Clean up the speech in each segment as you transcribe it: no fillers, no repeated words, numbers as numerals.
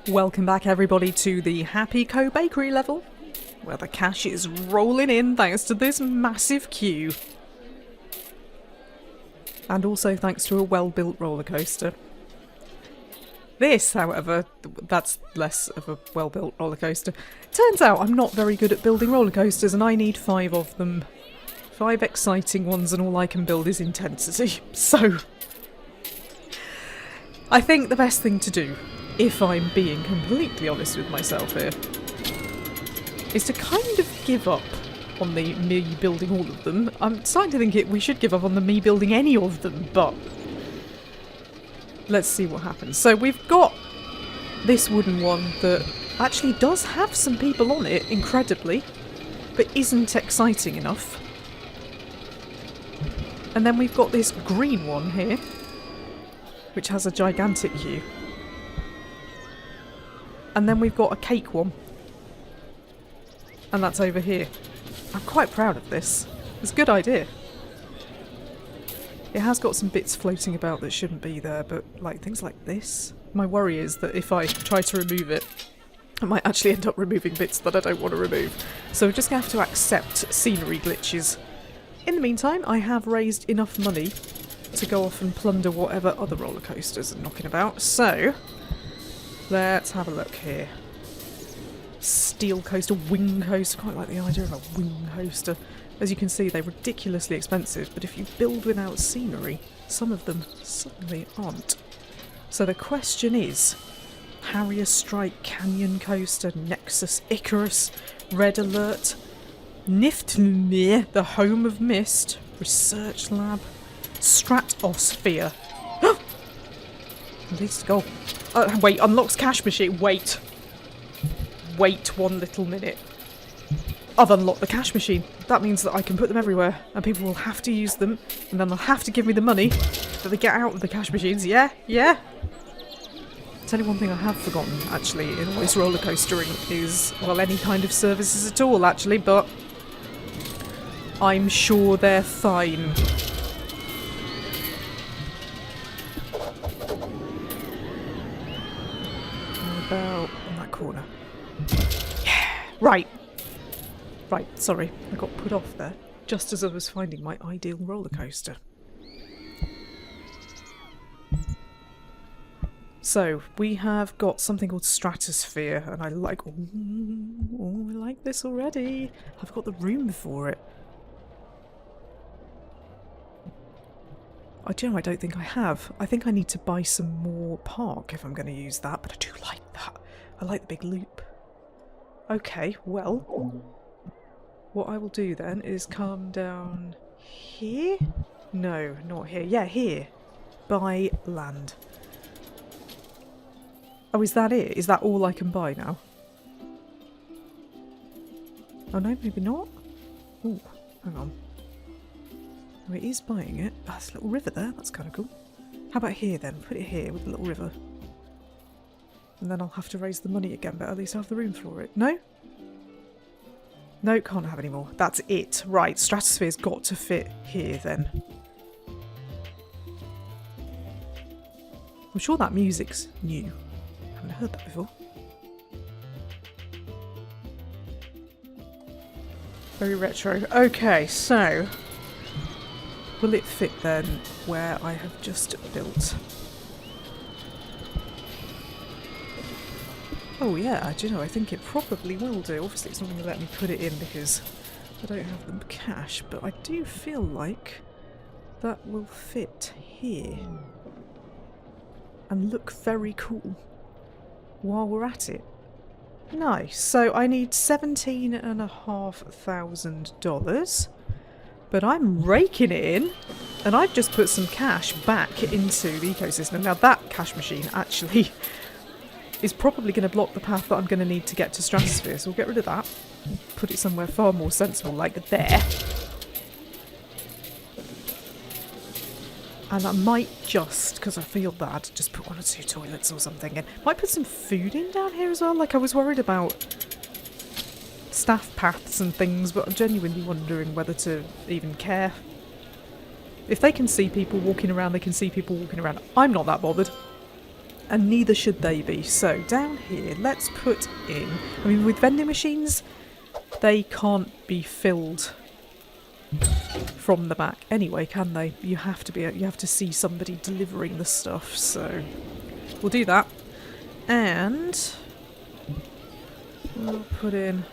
Welcome back everybody to the Happy Co Bakery level, where the cash is rolling in thanks to this massive queue. And also thanks to a well-built roller coaster. This, however, that's less of a well-built roller coaster. Turns out I'm not very good at building roller coasters and I need 5 of them. 5 exciting ones and all I can build is intensity. So, I think the best thing to do, if I'm being completely honest with myself here, is to kind of give up on the me building all of them. I'm starting to think we should give up on the me building any of them, but let's see what happens. So we've got this wooden one that actually does have some people on it, incredibly, but isn't exciting enough. And then we've got this green one here, which has a gigantic queue. And then we've got a cake one. And that's over here. I'm quite proud of this. It's a good idea. It has got some bits floating about that shouldn't be there, but like things like this. My worry is that if I try to remove it, I might actually end up removing bits that I don't want to remove. So we're just going to have to accept scenery glitches. In the meantime, I have raised enough money to go off and plunder whatever other roller coasters are knocking about. So, let's have a look here. Steel coaster, wing coaster. Quite like the idea of a wing coaster. As you can see, they're ridiculously expensive, but if you build without scenery, some of them suddenly aren't. So the question is, Harrier Strike, Canyon Coaster, Nexus, Icarus, Red Alert, Niflnir, the Home of Mist, Research Lab, Stratosphere. Leads to goal. Wait, unlocks cash machine. Wait. Wait 1 little minute. I've unlocked the cash machine. That means that I can put them everywhere, and people will have to use them, and then they'll have to give me the money that they get out of the cash machines. Yeah? Yeah? Tell you one thing I have forgotten, actually, in all this roller coastering is, well, any kind of services at all, actually, but I'm sure they're fine. How about on that corner? Yeah! Right! Right, sorry, I got put off there, just as I was finding my ideal roller coaster. So, we have got something called Stratosphere, and I like... Oh, I like this already. I've got the room for it. Do you know, I don't think I have. I think I need to buy some more park if I'm going to use that, but I do like that. I like the big loop. Okay, well... What I will do then is come down here? No, not here. Yeah, here. Buy land. Oh, is that it? Is that all I can buy now? Oh no, maybe not? Oh, hang on. Oh, it is buying it. Oh, there's a little river there. That's kind of cool. How about here then? Put it here with a little river. And then I'll have to raise the money again, but at least I have the room for it. No? No, can't have any more. That's it. Right, Stratosphere's got to fit here then. I'm sure that music's new. I haven't heard that before. Very retro. Okay, so... will it fit then where I have just built? Oh yeah, do you know, I think it probably will do. Obviously it's not going to let me put it in because I don't have the cash, but I do feel like that will fit here. And look very cool while we're at it. Nice. So I need $17,500, but I'm raking it in, and I've just put some cash back into the ecosystem. Now that cash machine actually is probably going to block the path that I'm going to need to get to Stratosphere, so we'll get rid of that. Put it somewhere far more sensible, like there. And I might just, because I feel bad, just put 1 or 2 toilets or something in. Might put some food in down here as well, like I was worried about staff paths and things, but I'm genuinely wondering whether to even care. If they can see people walking around, they can see people walking around. I'm not that bothered. and neither should they be. So down here, let's put in, I mean, with vending machines, they can't be filled from the back anyway, can they? You have to see somebody delivering the stuff, so we'll do that. And we'll put in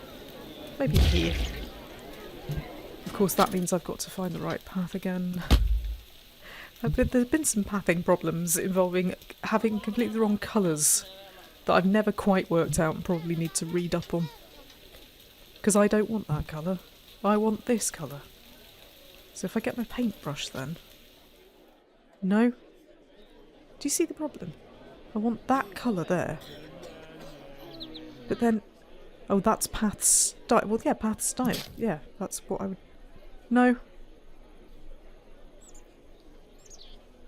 maybe here. Of course that means I've got to find the right path again. There's been some pathing problems involving having completely the wrong colours that I've never quite worked out and probably need to read up on. Because I don't want that colour. I want this colour. So if I get my paintbrush then... No? Do you see the problem? I want that colour there. But then... Oh, that's path style. Well, yeah, path style. Yeah, that's what I would... No.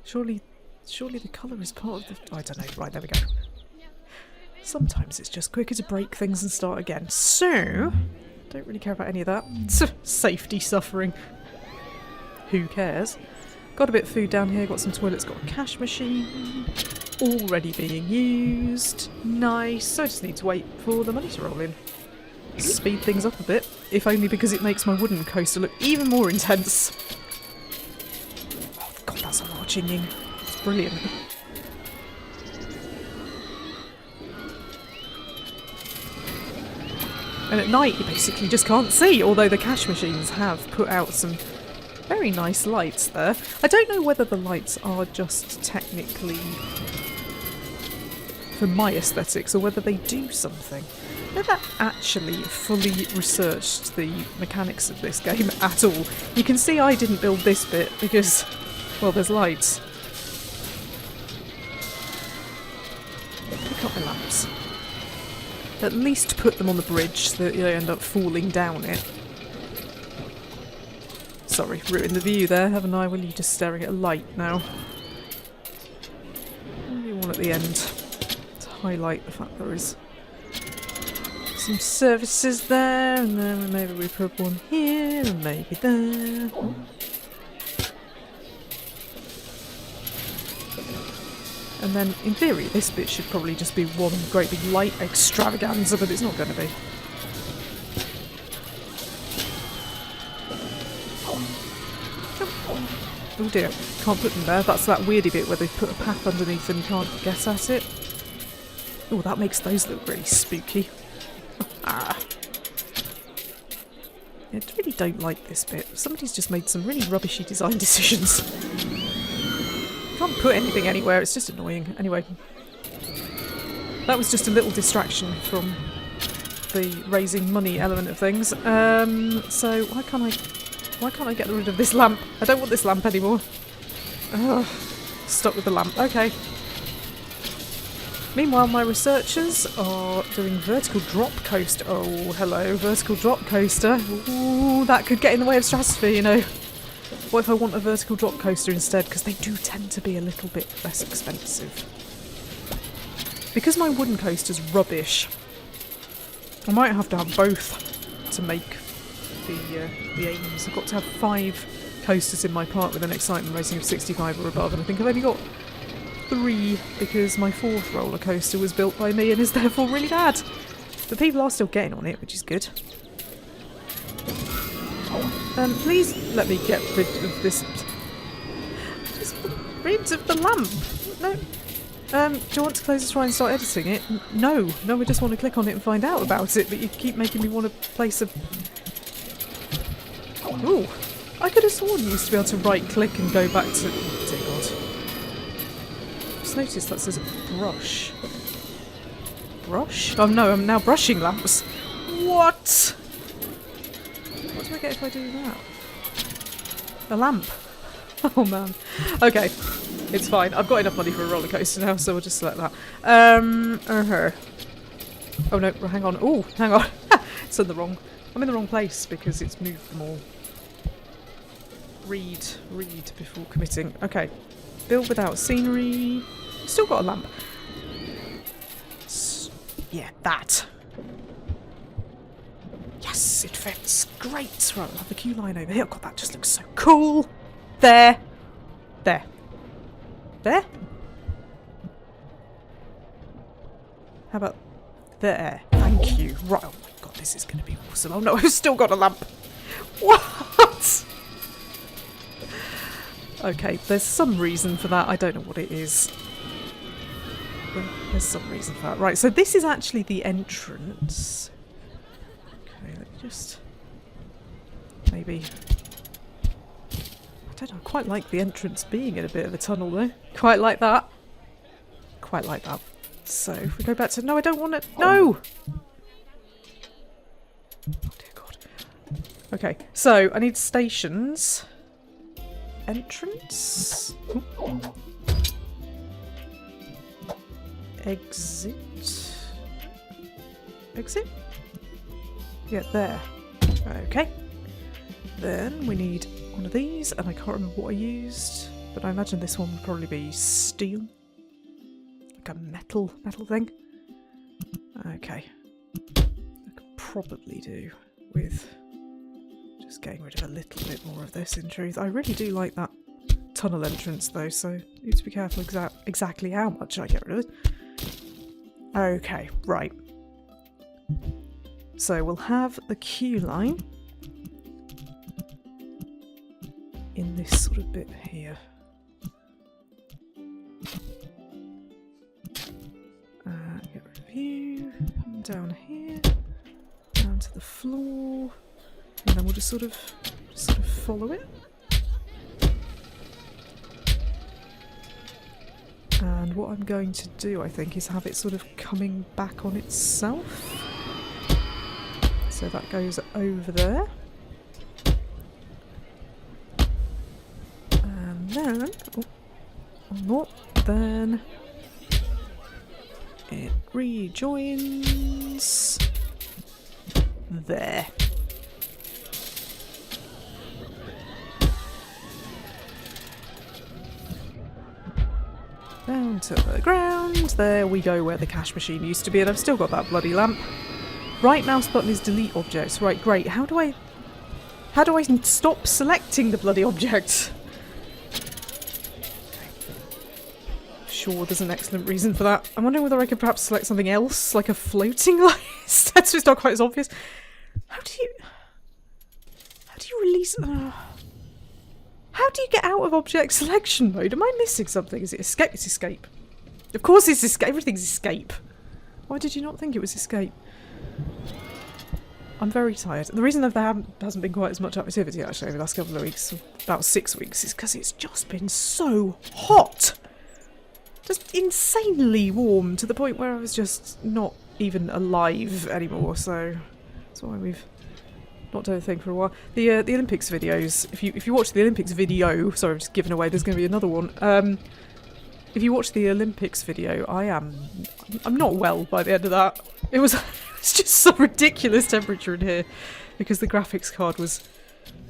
Surely the colour is part of the... I don't know. Right, there we go. Sometimes it's just quicker to break things and start again. So... Don't really care about any of that. Safety suffering. Who cares? Got a bit of food down here, got some toilets, got a cash machine. Already being used. Nice. So I just need to wait for the money to roll in. Speed things up a bit, if only because it makes my wooden coaster look even more intense. Oh god, that's a lot of chinging. It's brilliant. And at night you basically just can't see, although the cash machines have put out some very nice lights there. I don't know whether the lights are just technically for my aesthetics or whether they do something. I've never actually fully researched the mechanics of this game at all. You can see I didn't build this bit because, well, there's lights. Pick up my lamps. At least put them on the bridge so that you don't end up falling down it. Sorry, ruined the view there, haven't I? Well, you're just staring at a light now. Maybe one at the end to highlight the fact there is some services there, and then maybe we put one here, and maybe there. And then, in theory, this bit should probably just be one great big light extravaganza, but it's not going to be. Oh dear, can't put them there. That's that weirdy bit where they've put a path underneath and you can't get at it. Oh, that makes those look really spooky. Ah. I really don't like this bit. Somebody's just made some really rubbishy design decisions. Can't put anything anywhere, it's just annoying. Anyway, that was just a little distraction from the raising money element of things. So why can't I get rid of this lamp? I don't want this lamp anymore. Ugh, stuck with the lamp. Okay. Meanwhile, my researchers are doing vertical drop coaster. Oh, hello, vertical drop coaster. Ooh, that could get in the way of stratosphere, you know. What if I want a vertical drop coaster instead? Because they do tend to be a little bit less expensive. Because my wooden coaster's rubbish, I might have to have both to make the aims. I've got to have 5 coasters in my park with an excitement rating of 65 or above, and I think I've only got 3 because my 4th roller coaster was built by me and is therefore really bad. But people are still getting on it, which is good. Please let me get rid of this. Just rid of the lamp. No. Do you want to close this try and start editing it? No, I just want to click on it and find out about it, but you keep making me want to place a... Ooh, I could have sworn you used to be able to right click and go back to... Oh dear God. Just noticed that says brush. Brush? Oh no, I'm now brushing lamps. What? What do I get if I do that? A lamp. Oh man. Okay. It's fine. I've got enough money for a roller coaster now, so we'll just select that. Oh no, hang on. Oh, hang on. It's in the wrong... I'm in the wrong place because it's moved them all. Read before committing. Okay. Build without scenery. Still got a lamp. Yeah, that. Yes, it fits. Great. Right, we'll have the queue line over here. Oh god, that just looks so cool. There. There. There? How about there? Thank you. Right. Oh my god, this is going to be awesome. Oh no, I've still got a lamp. What? Okay, there's some reason for that. I don't know what it is. But there's some reason for that. Right, so this is actually the entrance. Okay, let me just... maybe... I don't know, I quite like the entrance being in a bit of a tunnel though. Quite like that. Quite like that. So, if we go back to... no, I don't want it. No! Oh dear god. Okay, so I need stations. Entrance. Ooh. Exit. Exit? Yeah, there. Okay. Then we need one of these, and I can't remember what I used, but I imagine this one would probably be steel. Like a metal thing. Okay. I could probably do with just getting rid of a little bit more of this, in truth. I really do like that tunnel entrance though, so I need to be careful exactly how much I get rid of it. Okay, right. So we'll have the queue line in this sort of bit here. Get rid of you. Come down here. Down to the floor. And then we'll just sort of follow it. And what I'm going to do, I think, is have it sort of coming back on itself. So that goes over there. And then, then it rejoins there. Down to the ground. There we go, where the cash machine used to be, and I've still got that bloody lamp. Right mouse button is delete objects. Right, great. How do I stop selecting the bloody object? Sure, there's an excellent reason for that. I'm wondering whether I could perhaps select something else, like a floating light. That's just not quite as obvious. How do you release? How do you get out of object selection mode? Am I missing something? Is it escape? It's escape. Of course it's escape. Everything's escape. Why did you not think it was escape? I'm very tired. The reason that there hasn't been quite as much activity actually over the last couple of weeks, about 6 weeks, is because it's just been so hot. Just insanely warm to the point where I was just not even alive anymore. So that's why we've not done a thing for a while. The Olympics videos. If you watch the Olympics video, sorry, I'm just giving away. There's going to be another one. If you watch the Olympics video, I'm not well by the end of that. It's just some ridiculous temperature in here because the graphics card was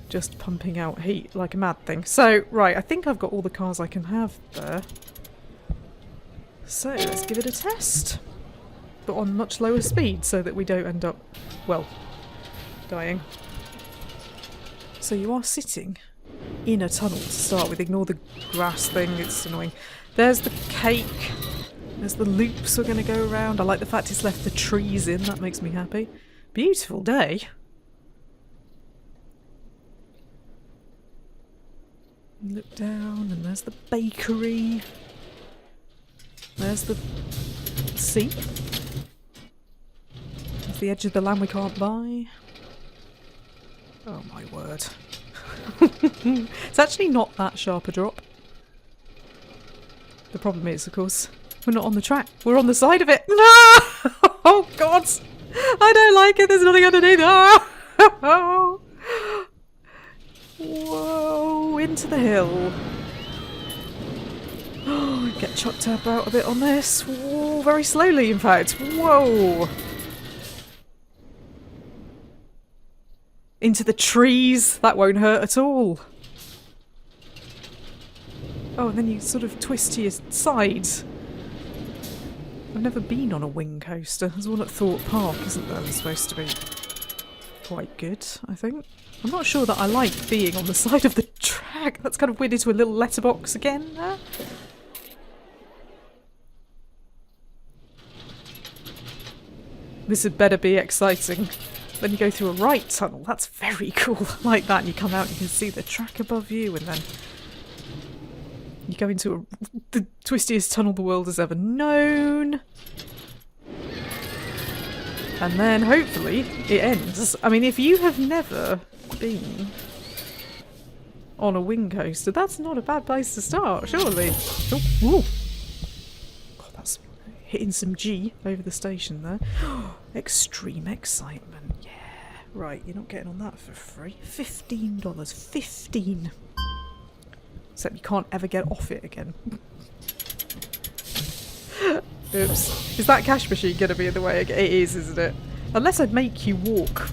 just pumping out heat like a mad thing. So right, I think I've got all the cars I can have there. So let's give it a test, but on much lower speed so that we don't end up, well, dying. So you are sitting in a tunnel to start with. Ignore the grass thing, it's annoying. There's the cake. There's the loops we're going to go around. I like the fact it's left the trees in, that makes me happy. Beautiful day. Look down and there's the bakery. There's the sea. There's the edge of the land we can't buy. Oh my word. It's actually not that sharp a drop. The problem is, of course, we're not on the track. We're on the side of it. No! Oh god! I don't like it. There's nothing underneath. Oh! Whoa! Into the hill. Oh, get chucked up out a bit on this. Whoa, very slowly, in fact. Whoa! Into the trees. That won't hurt at all. Oh, and then you sort of twist to your side. I've never been on a wing coaster. There's one at Thorpe Park, isn't there? That's supposed to be quite good, I think. I'm not sure that I like being on the side of the track. That's kind of weird into a little letterbox again there. This had better be exciting. Then you go through a right tunnel. That's very cool. Like that, and you come out and you can see the track above you, and then you go into the twistiest tunnel the world has ever known. And then, hopefully, it ends. I mean, if you have never been on a wing coaster, that's not a bad place to start, surely. Oh, ooh. God, that's hitting some G over the station there. Extreme excitement, yeah. Right, you're not getting on that for free. $15. 15. Except you can't ever get off it again. Oops. Is that cash machine going to be in the way again? It is, isn't it? Unless I'd make you walk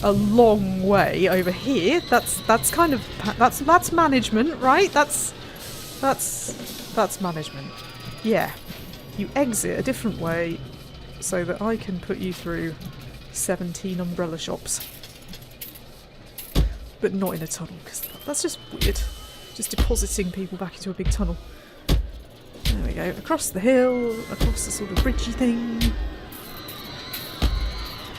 a long way over here. That's kind of that's management, right? That's management. Yeah. You exit a different way so that I can put you through 17 umbrella shops. But not in a tunnel, because that's just weird. Just depositing people back into a big tunnel. There we go. Across the hill, across the sort of bridgey thing.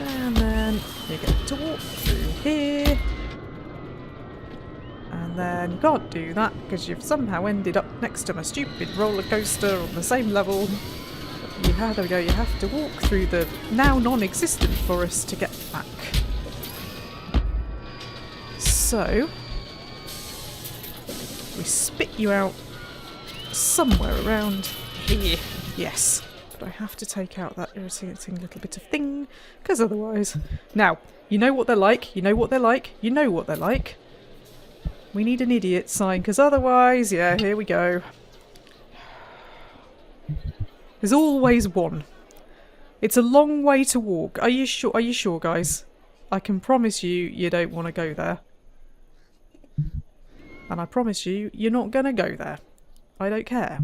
And then you get to walk through here. And then you can't do that because you've somehow ended up next to my stupid roller coaster on the same level. There we go. You have to walk through the now non-existent forest to get back. So we spit you out somewhere around here. Yes. But I have to take out that irritating little bit of thing, because otherwise... Now, you know what they're like, you know what they're like, you know what they're like. We need an idiot sign, because otherwise, yeah, here we go. There's always one. It's a long way to walk. Are you sure, guys? I can promise you don't want to go there. And I promise you, you're not going to go there. I don't care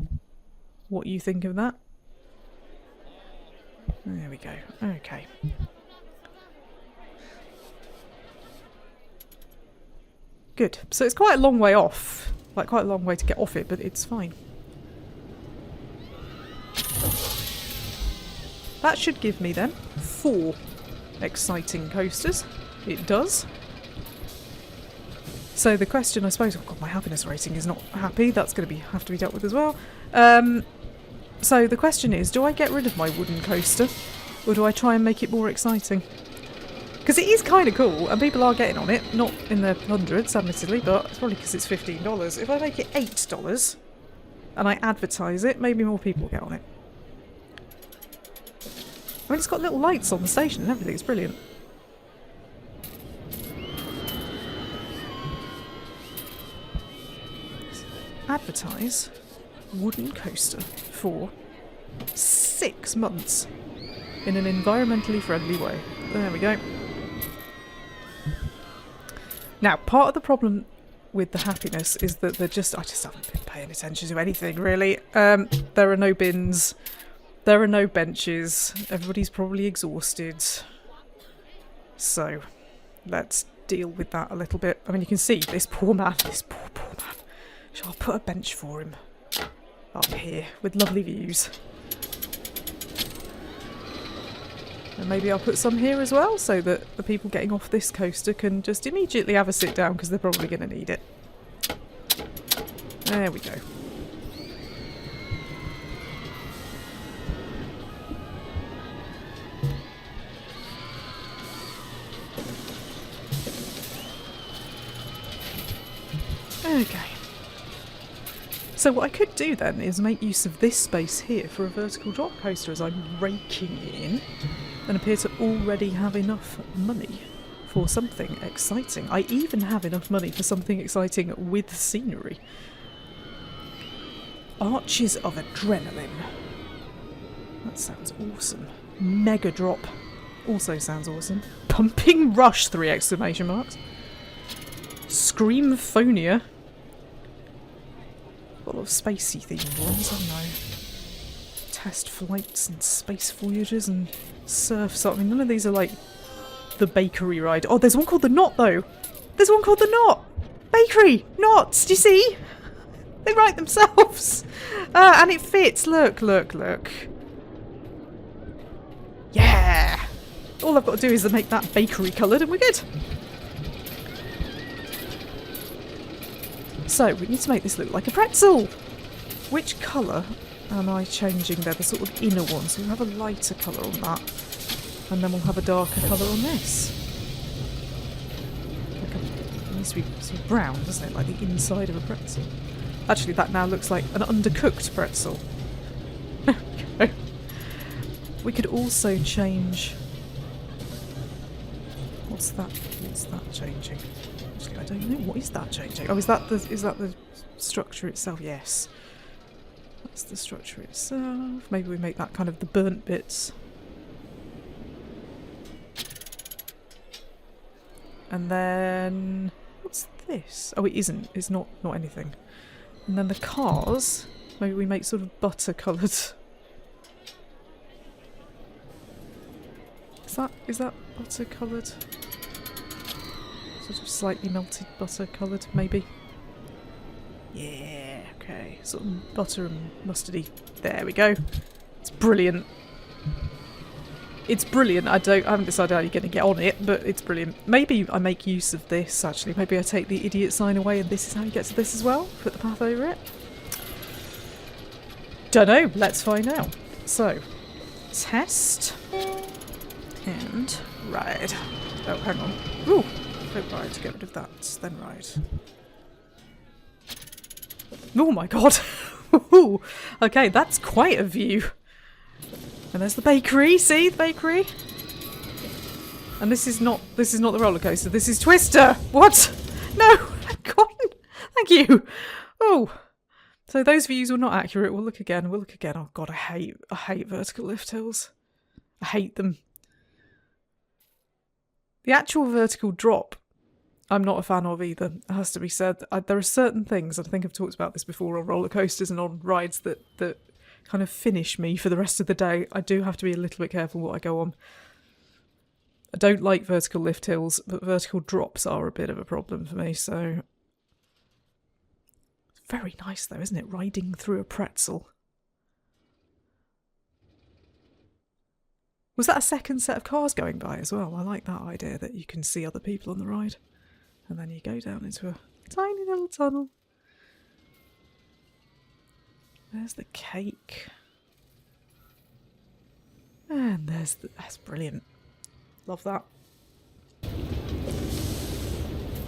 what you think of that. There we go. Okay. Good. So it's quite a long way off. Like, quite a long way to get off it, but it's fine. That should give me, then, 4 exciting coasters. It does. So the question, I suppose... Oh god, my happiness rating is not happy. That's going to have to be dealt with as well. So the question is, do I get rid of my wooden coaster? Or do I try and make it more exciting? Because it is kind of cool, and people are getting on it. Not in the hundreds, admittedly, but it's probably because it's $15. If I make it $8, and I advertise it, maybe more people get on it. I mean, it's got little lights on the station and everything. It's brilliant. Advertise wooden coaster for 6 months in an environmentally friendly way. There we go. Now, part of the problem with the happiness is that I just haven't been paying attention to anything, really. There are no bins. There are no benches. Everybody's probably exhausted. So, let's deal with that a little bit. I mean, you can see this poor man. This poor man. Shall I put a bench for him? Up here, with lovely views. And maybe I'll put some here as well, so that the people getting off this coaster can just immediately have a sit down, because they're probably going to need it. There we go. Okay. So what I could do then is make use of this space here for a vertical drop coaster as I'm raking in, and appear to already have enough money for something exciting. I even have enough money for something exciting with scenery. Arches of Adrenaline. That sounds awesome. Mega Drop also sounds awesome. Pumping Rush, 3 exclamation marks. Screamphonia. Got a lot of spacey themed ones, haven't I? Test flights and space voyages and surfs. I mean, none of these are like the bakery ride. Oh, there's one called the Knot, though. There's one called the Knot. Bakery. Knots. Do you see? They write themselves. And it fits. Look, look, look. Yeah. All I've got to do is make that bakery coloured and we're good. So, we need to make this look like a pretzel. Which colour am I changing there? The sort of inner one. So we'll have a lighter colour on that. And then we'll have a darker colour on this. It needs to be sort of brown, doesn't it? Like the inside of a pretzel. Actually, that now looks like an undercooked pretzel. Okay. We could also change... What's that changing? Actually, I don't know. What is that changing? Oh, is that the structure itself? Yes. That's the structure itself. Maybe we make that kind of the burnt bits. And then... What's this? Oh, it isn't. It's not anything. And then the cars, maybe we make sort of butter-coloured. Is that butter-coloured? Sort of slightly melted butter-coloured, maybe? Yeah, okay. Sort of butter and mustardy. There we go. It's brilliant. It's brilliant. I haven't decided how you're going to get on it, but it's brilliant. Maybe I make use of this, actually. Maybe I take the idiot sign away and this is how you get to this as well. Put the path over it. Dunno. Let's find out. So, test. And ride. Oh, hang on. Ooh. Don't ride. Get rid of that. Then ride. Oh my god. Ooh. Okay, that's quite a view. And there's the bakery. See the bakery? And this is not the roller coaster. This is Twister. What? No. God. Thank you. Oh. So those views were not accurate. We'll look again. We'll look again. Oh god, I hate vertical lift hills. I hate them. The actual vertical drop, I'm not a fan of either. It has to be said. There are certain things, I think I've talked about this before, on roller coasters and on rides that kind of finish me for the rest of the day. I do have to be a little bit careful what I go on. I don't like vertical lift hills, but vertical drops are a bit of a problem for me, so... It's very nice though, isn't it? Riding through a pretzel. Was that a second set of cars going by as well? I like that idea that you can see other people on the ride. And then you go down into a tiny little tunnel. There's the cake. And that's brilliant. Love that.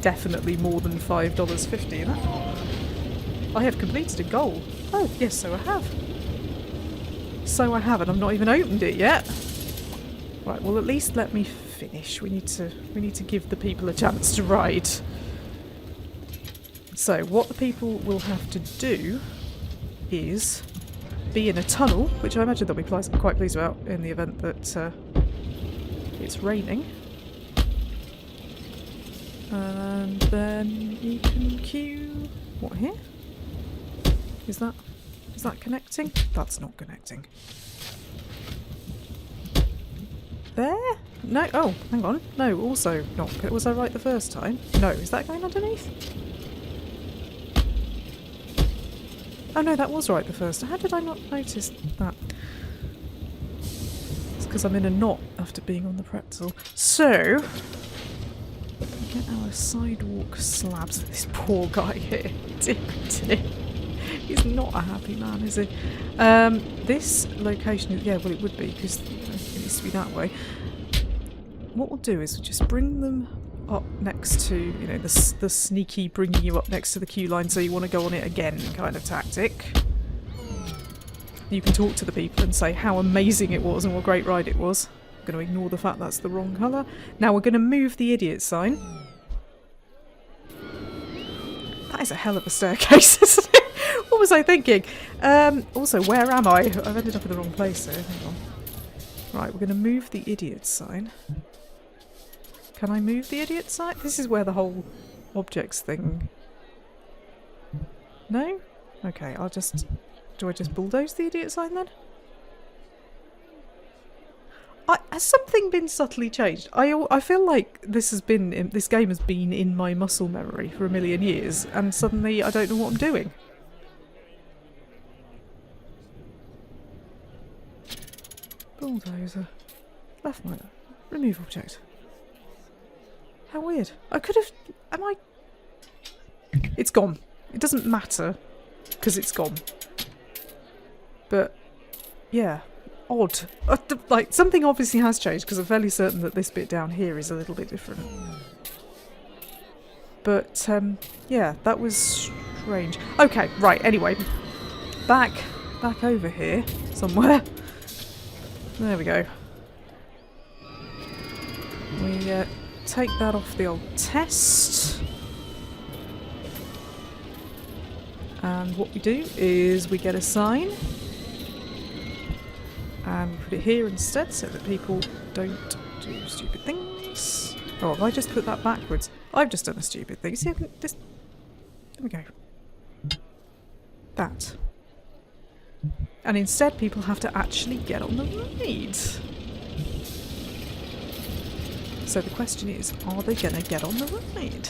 Definitely more than $5.50 in that. I have completed a goal. Oh, yes, so I have. So I have, and I've not even opened it yet. Right, well at least let me finish. We need to give the people a chance to ride. So what the people will have to do is be in a tunnel, which I imagine they'll be quite pleased about in the event that it's raining. And then you can queue... What, here? Is that connecting? That's not connecting. There? No, oh, hang on. No, also not. Was I right the first time? No, is that going underneath? Oh no, that was right the first time. How did I not notice that? It's because I'm in a knot after being on the pretzel. So, get our sidewalk slabs. This poor guy here. Dear, dear. He's not a happy man, is he? This location, yeah, well it would be, because it needs to be that way. What we'll do is we'll just bring them up next to, you know, the sneaky bringing you up next to the queue line so you want to go on it again kind of tactic. You can talk to the people and say how amazing it was and what a great ride it was. I'm going to ignore the fact that's the wrong colour. Now we're going to move the idiot sign. That is a hell of a staircase, isn't it? What was I thinking? Also, where am I? I've ended up in the wrong place there. Hang on. Right, we're going to move the idiot sign. Can I move the idiot sign? This is where the whole objects thing... No? Okay, I'll just... Do I just bulldoze the idiot sign then? Has something been subtly changed? I feel like this game has been in my muscle memory for a million years, and suddenly I don't know what I'm doing. Bulldozer. Left my... Remove object. How weird. I could have... Am I... It's gone. It doesn't matter, because it's gone. But, yeah. Odd. Like, something obviously has changed, because I'm fairly certain that this bit down here is a little bit different. But, yeah, that was strange. Okay, right, anyway. Back over here, somewhere. There we go. We take that off the old test. And what we do is we get a sign. And we put it here instead so that people don't do stupid things. Oh, have I just put that backwards? I've just done a stupid thing. See, I can just... There we go. That. And instead people have to actually get on the ride. So the question is, are they going to get on the ride?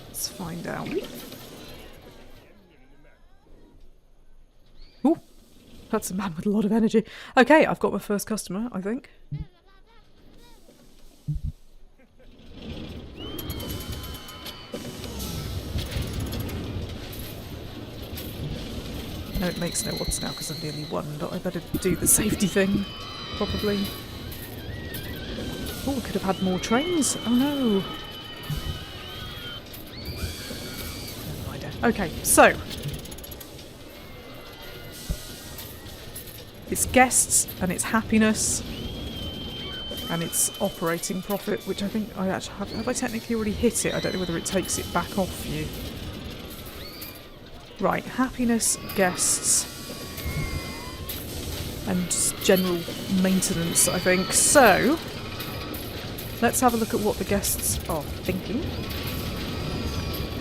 Let's find out. Ooh, that's a man with a lot of energy. Okay, I've got my first customer, I think. No, it makes no odds now because I've nearly won, but I better do the safety thing, probably. Oh, we could have had more trains. Oh no. Never mind. Okay, so. It's guests and it's happiness and it's operating profit, which I think I actually have I technically already hit it? I don't know whether it takes it back off you. Right, happiness, guests, and just general maintenance, I think. So, let's have a look at what the guests are thinking.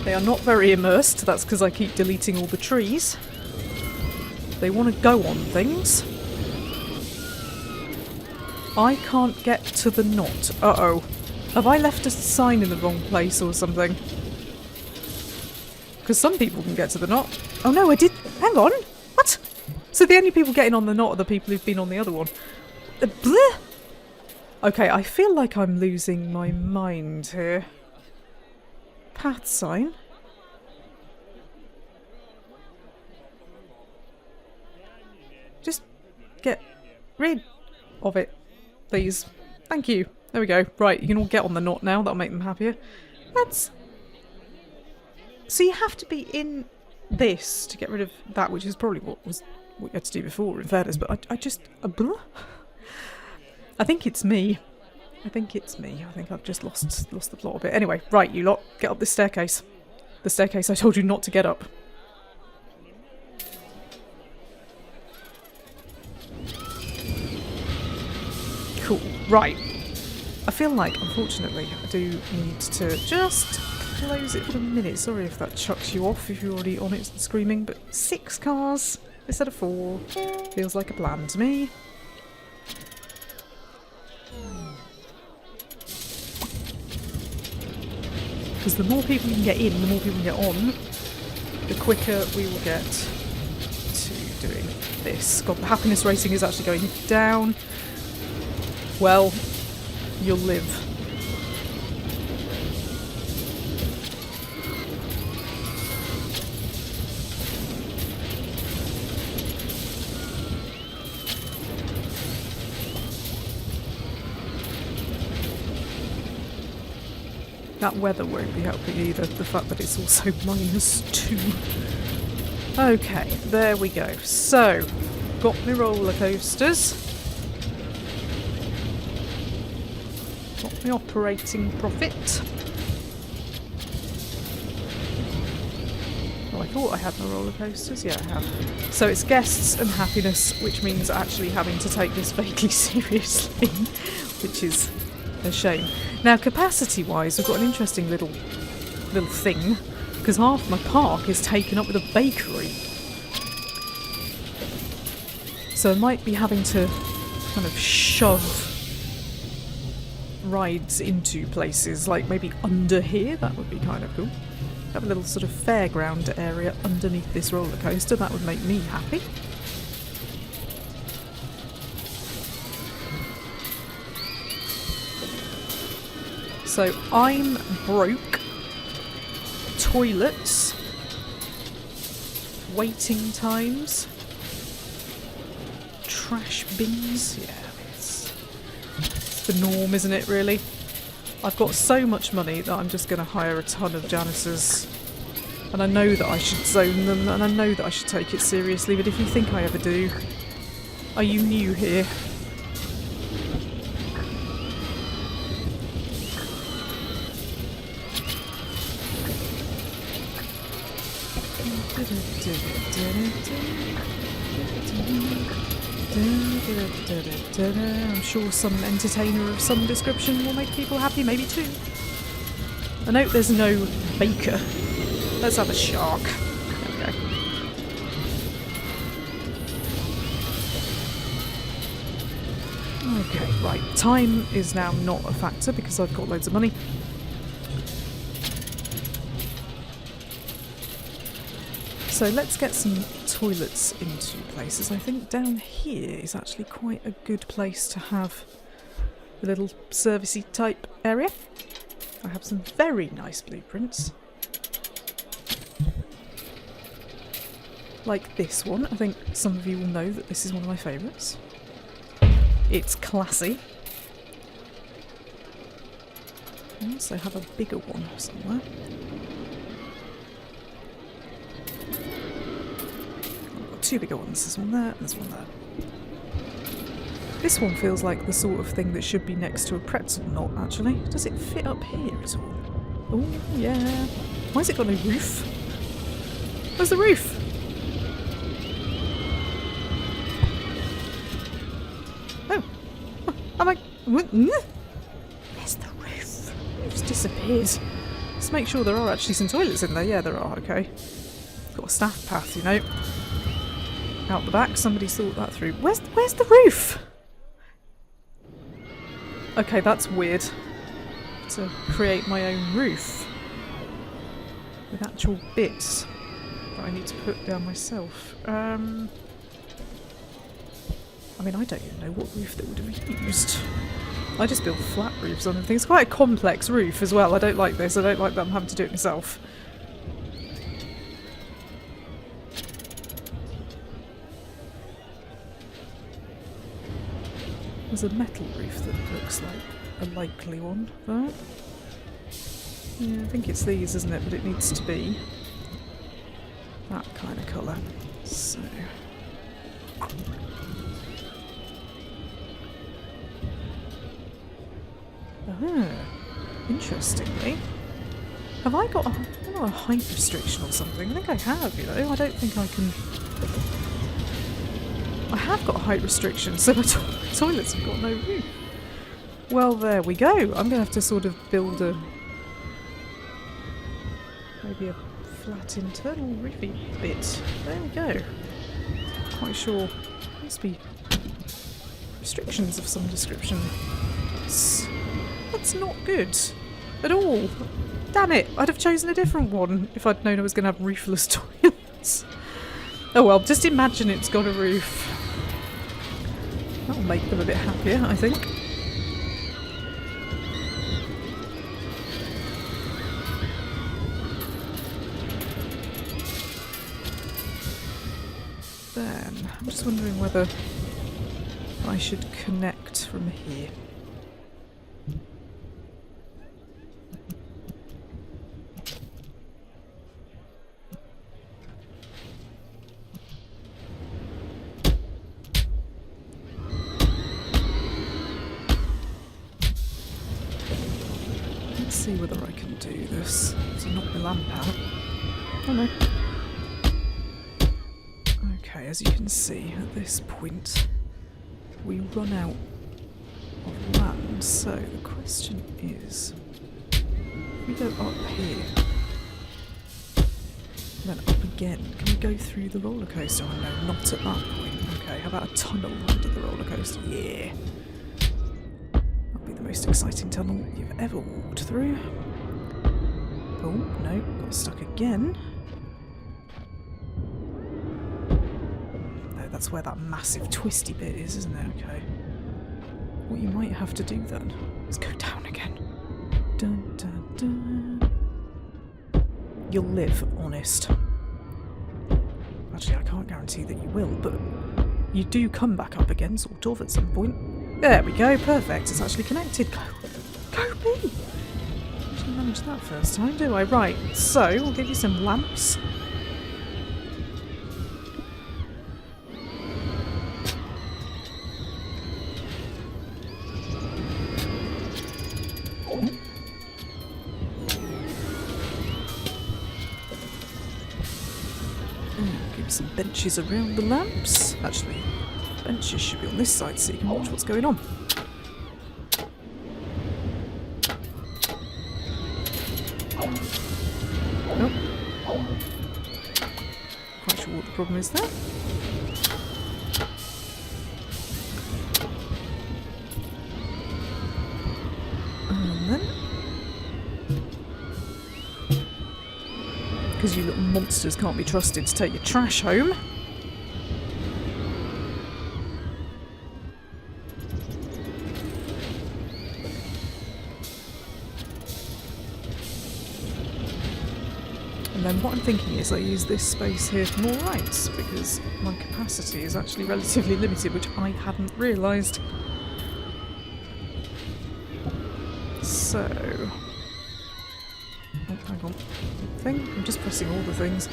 They are not very immersed, that's because I keep deleting all the trees. They want to go on things. I can't get to the knot. Uh-oh. Have I left a sign in the wrong place or something? Because some people can get to the knot. Oh no, I did... Hang on! What? So the only people getting on the knot are the people who've been on the other one. Bleh! Okay, I feel like I'm losing my mind here. Path sign. Just get rid of it, please. Thank you. There we go. Right, you can all get on the knot now. That'll make them happier. That's... So you have to be in this to get rid of that, which is probably what you had to do before, in fairness, but I just... I think it's me. I think I've just lost the plot a bit. Anyway, right, you lot, get up this staircase. The staircase I told you not to get up. Cool. Right. I feel like, unfortunately, I do need to just close it for a minute. Sorry if that chucks you off if you're already on it and screaming, but 6 cars instead of 4 feels like a plan to me. Because the more people you can get in, the more people can get on, the quicker we will get to doing this. God, the happiness rating is actually going down. Well, you'll live. That weather won't be helping either, the fact that it's also -2. Okay, there we go. So, got my roller coasters. Got my operating profit. Oh, I thought I had my roller coasters. Yeah, I have. So it's guests and happiness, which means actually having to take this vaguely seriously, which is a shame. Now, capacity-wise, we've got an interesting little thing, because half my park is taken up with a bakery. So I might be having to kind of shove rides into places, like maybe under here. That would be kind of cool. Have a little sort of fairground area underneath this roller coaster. That would make me happy. So I'm broke. Toilets. Waiting times. Trash bins. Yeah, it's the norm, isn't it, really? I've got so much money that I'm just going to hire a ton of janitors. And I know that I should zone them, and I know that I should take it seriously, but if you think I ever do, are you new here? I'm sure some entertainer of some description will make people happy, maybe two. I note there's no baker. Let's have a shark. There we go. Okay, right. Time is now not a factor because I've got loads of money. So let's get some toilets into places. I think down here is actually quite a good place to have a little servicey type area. I have some very nice blueprints. Like this one. I think some of you will know that this is one of my favourites. It's classy. I also have a bigger one somewhere. I've got two bigger ones. There's one there and there's one there. This one feels like the sort of thing that should be next to a pretzel knot, actually. Does it fit up here at all? Oh, yeah. Why has it got no roof? Where's the roof? Where's the roof? It's disappeared. Let's make sure there are actually some toilets in there. Yeah, there are, okay. Got a staff path, you know. Out the back, somebody's thought that through. Where's the roof? Okay, that's weird. To create my own roof. With actual bits that I need to put down myself. I mean, I don't even know what roof they would have used. I just build flat roofs on everything. It's quite a complex roof as well. I don't like this. I don't like that I'm having to do it myself. There's a metal roof that looks like a likely one, though. Yeah, I think it's these, isn't it? But it needs to be that kind of colour. So... Ah, interestingly. Have I got a height restriction or something? I think I have, you know. I don't think I can... I have got a height restriction, so my toilets have got no roof. Well, there we go. I'm going to have to sort of build a... maybe a flat internal roofy bit. There we go. Not quite sure. There must be restrictions of some description. That's not good at all. Damn it, I'd have chosen a different one if I'd known I was going to have roofless toilets. Oh well, just imagine it's got a roof. That'll make them a bit happier, I think. Then, I'm just wondering whether I should connect from here. Let's see whether I can do this. To knock the lamp out. Oh no. Okay, as you can see, at this point, we run out of land. So the question is, if we go up here, then up again, can we go through the roller coaster? Oh no, not at that point. Okay, how about a tunnel under the roller coaster? Yeah. The most exciting tunnel you've ever walked through. Oh, no, got stuck again. No, that's where that massive twisty bit is, isn't it? Okay. What you might have to do then is go down again. Dun, dun, dun. You'll live, honest. Actually, I can't guarantee that you will, but you do come back up again, sort of, at some point. There we go, perfect. It's actually connected. Go me! I didn't manage that first time, do I? Right, so I'll give you some lamps. Give you some benches around the lamps. Actually, benches should be on this side so you can watch what's going on. Nope. Quite sure what the problem is there. And then, because you little monsters can't be trusted to take your trash home. And then what I'm thinking is I use this space here for more rides, because my capacity is actually relatively limited, which I hadn't realised. So... oh, hang on. I'm just pressing all the things.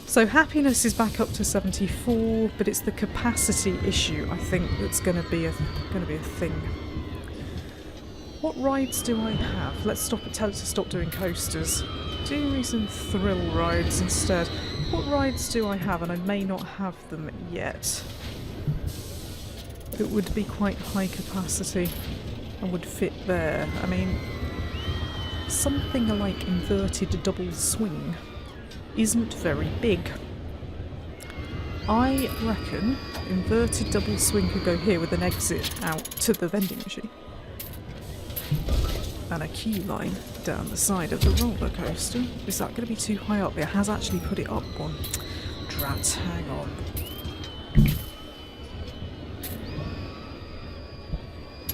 So happiness is back up to 74, but it's the capacity issue, I think, that's going to be a thing. What rides do I have? Let's tell it to stop doing coasters. Do me some thrill rides instead. What rides do I have? And I may not have them yet. It would be quite high capacity and would fit there. I mean, something like inverted double swing isn't very big. I reckon inverted double swing could go here with an exit out to the vending machine. And a queue line down the side of the roller coaster. Is that going to be too high up? It has actually put it up one. Drat, hang on.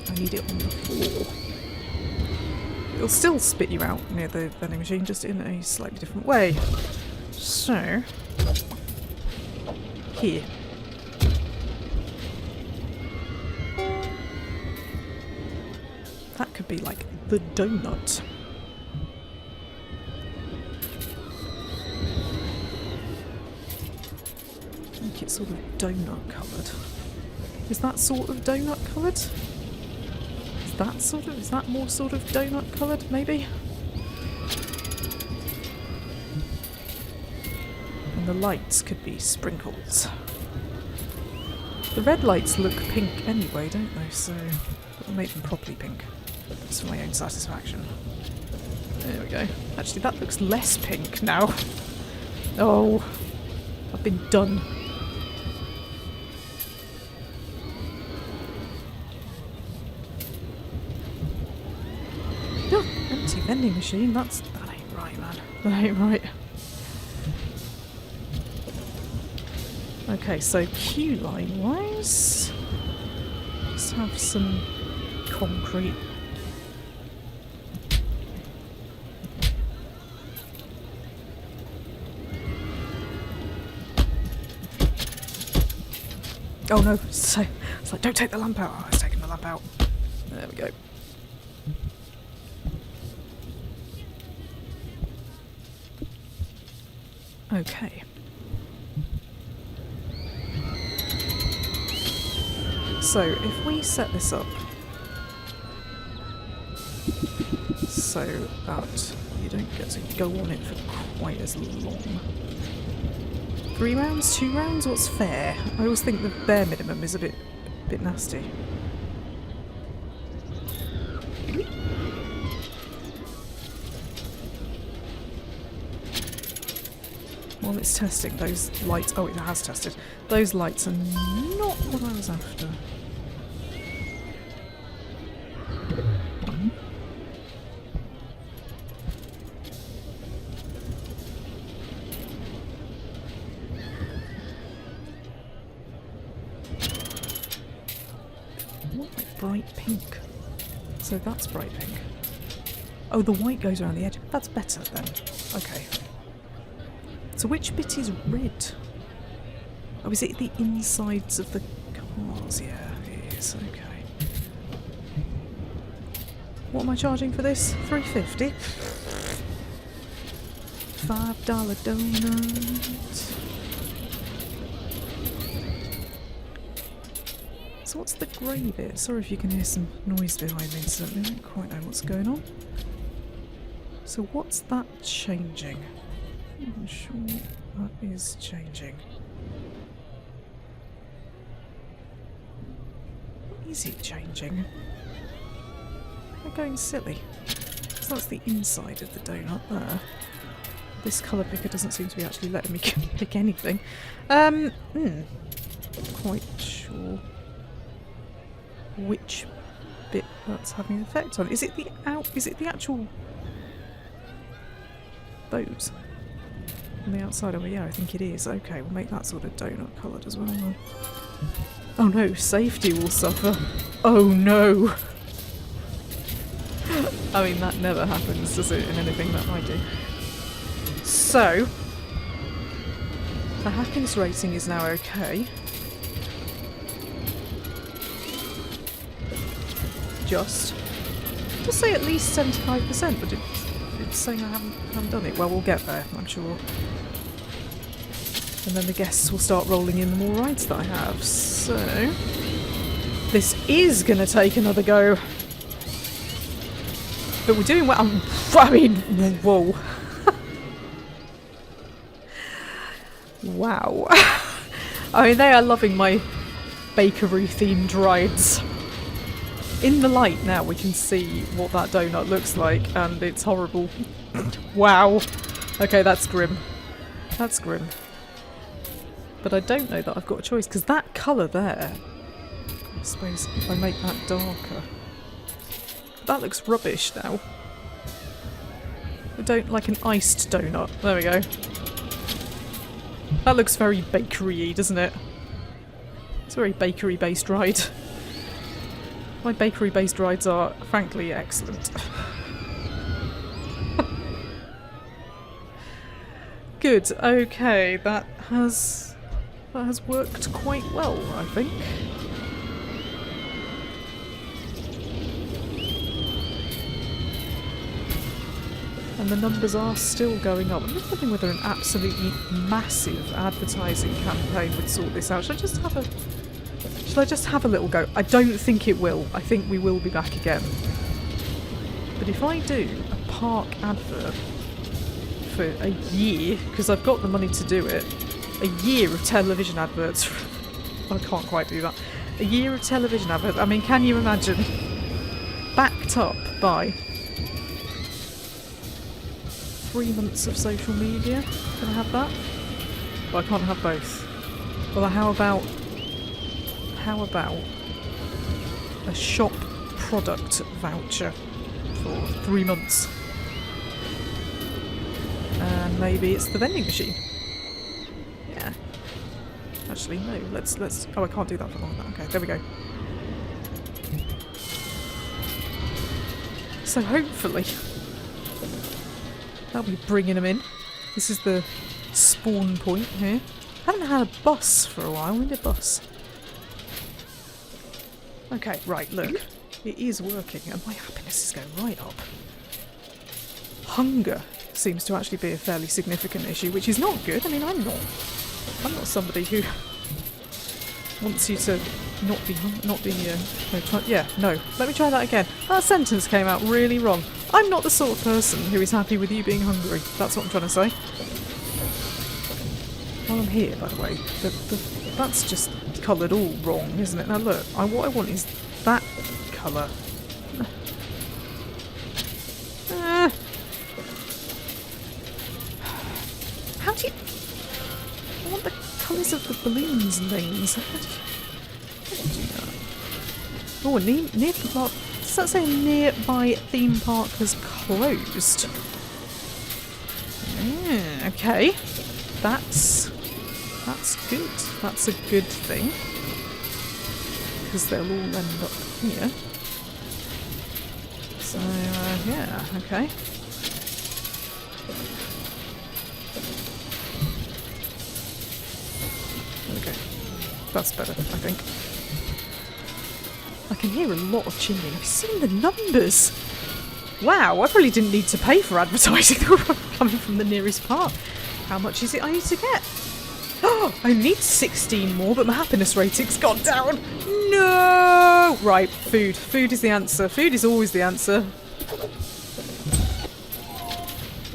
I need it on the floor. It'll still spit you out near the vending machine, just in a slightly different way. So, here. That could be like the donut. Make it sort of donut coloured. Is that sort of donut coloured? Is that more sort of donut coloured, maybe? And the lights could be sprinkles. The red lights look pink anyway, don't they? So I'll make them properly pink. Just for my own satisfaction. There we go. Actually, that looks less pink now. Oh, I've been done. Oh, empty vending machine. That ain't right, man. That ain't right. Okay, so queue line wise, let's have some concrete. Oh no, so it's like, don't take the lamp out. Oh, it's taking the lamp out. There we go. Okay. So if we set this up so that you don't get to go on it for quite as long. 3 rounds? 2 rounds? What's fair? I always think the bare minimum is a bit nasty. While it's testing, those lights... oh, it has tested. Those lights are not what I was after. What, like bright pink? So that's bright pink. Oh, the white goes around the edge. That's better then. Okay. So which bit is red? Oh, is it the insides of the cars? Yeah, it is. Okay. What am I charging for this? $3.50. $5 donut. So what's the grey bit? Sorry if you can hear some noise behind me instantly. I don't quite know what's going on. So what's that changing? I'm not sure what that is changing. What is it changing? Am I going silly? So that's the inside of the donut there. This colour picker doesn't seem to be actually letting me pick anything. Quite sure which bit that's having an effect on. Is it the actual those on the outside? Oh yeah, I think it is. Okay, we'll make that sort of donut coloured as well then. Oh no, safety will suffer. Oh no. I mean, that never happens, does it, in anything that I do? So, the happiness rating is now okay. Just say at least 75%, but it's saying I haven't done it. Well, we'll get there, I'm sure. And then the guests will start rolling in the more rides that I have. So, this is going to take another go. But we're doing well. I mean, whoa. Wow. I mean, they are loving my bakery themed rides. In the light now we can see what that donut looks like, and it's horrible. Wow. Okay, that's grim. That's grim. But I don't know that I've got a choice, because that colour there, I suppose if I make that darker, that looks rubbish now. I don't like an iced donut. There we go. That looks very bakery-y, doesn't it? It's a very bakery-based ride. My bakery-based rides are, frankly, excellent. Good. Okay, that has worked quite well, I think. And the numbers are still going up. I'm just wondering whether an absolutely massive advertising campaign would sort this out. Shall I just have a little go? I don't think it will. I think we will be back again. But if I do a park advert for a year, because I've got the money to do it, a year of television adverts. I can't quite do that. A year of television adverts. I mean, can you imagine? Backed up by 3 months of social media. Can I have that? Well, I can't have both. Well, how about a shop product voucher for 3 months? And maybe it's the vending machine. Yeah. Actually, no. Let's. Oh, I can't do that for long. Okay, there we go. So hopefully that'll be bringing them in. This is the spawn point here. I haven't had a bus for a while. We need a bus. Okay, right, look. It is working, and my happiness is going right up. Hunger seems to actually be a fairly significant issue, which is not good. I mean, I'm not somebody who wants you to not be no. Let me try that again. That sentence came out really wrong. I'm not the sort of person who is happy with you being hungry. That's what I'm trying to say. While I'm here, by the way, that's just coloured all wrong, isn't it? Now look, what I want is that colour. How do you... I want the colours of the balloons and things. How do you do that? Oh, near park. Does that say nearby theme park has closed? Okay. That's good. That's a good thing. Because they'll all end up here. So, yeah, okay. Okay. That's better, I think. I can hear a lot of chimney. Have you seen the numbers? Wow, I probably didn't need to pay for advertising. They were coming from the nearest part. How much is it I need to get? Oh, I need 16 more, but my happiness rating's gone down. No! Right, food. Food is the answer. Food is always the answer.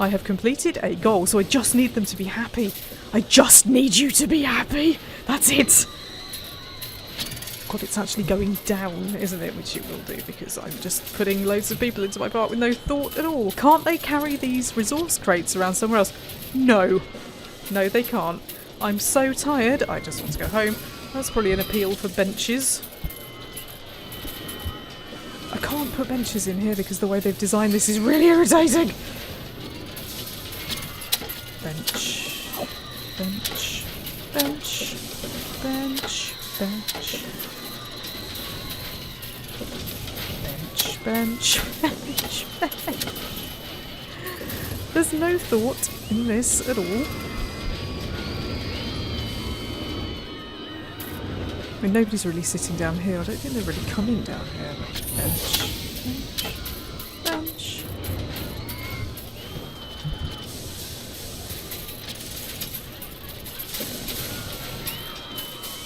I have completed a goal, so I just need them to be happy. I just need you to be happy. That's it. God, it's actually going down, isn't it? Which it will do, because I'm just putting loads of people into my part with no thought at all. Can't they carry these resource crates around somewhere else? No. No, they can't. I'm so tired, I just want to go home. That's probably an appeal for benches. I can't put benches in here because the way they've designed this is really irritating. Bench. Bench. Bench. Bench. Bench. Bench. Bench. Bench. There's no thought in this at all. I mean, nobody's really sitting down here. I don't think they're really coming down here. Bench. Bench. Bench.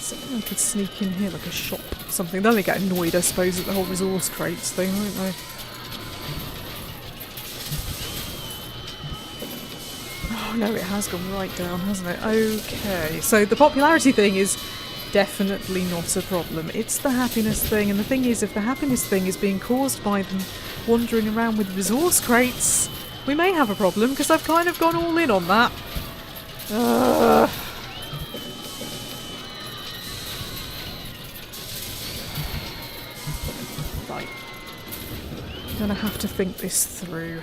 Something I could sneak in here, like a shop or something. Then they get annoyed, I suppose, at the whole resource crates thing, won't they? Oh no, it has gone right down, hasn't it? Okay, so the popularity thing is definitely not a problem. It's the happiness thing, and the thing is, if the happiness thing is being caused by them wandering around with resource crates, we may have a problem, because I've kind of gone all in on that. Right. I'm gonna have to think this through.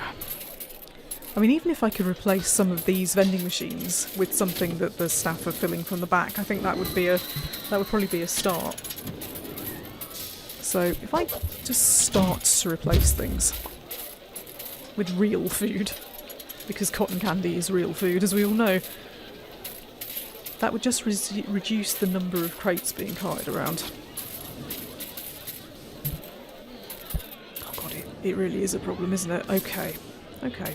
I mean, even if I could replace some of these vending machines with something that the staff are filling from the back, I think that would probably be a start. So if I just start to replace things with real food, because cotton candy is real food, as we all know, that would just reduce the number of crates being carried around. Oh god, it really is a problem, isn't it? Okay, okay.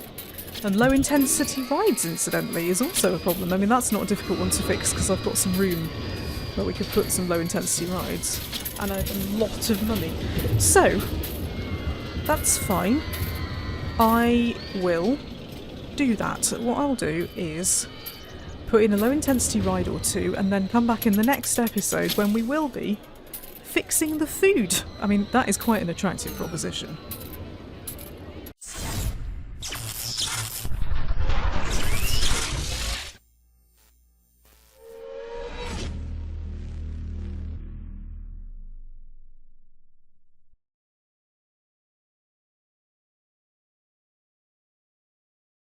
And low intensity rides, incidentally, is also a problem. I mean, that's not a difficult one to fix because I've got some room where we could put some low intensity rides and a lot of money. So, that's fine. I will do that. What I'll do is put in a low intensity ride or two and then come back in the next episode when we will be fixing the food. I mean, that is quite an attractive proposition.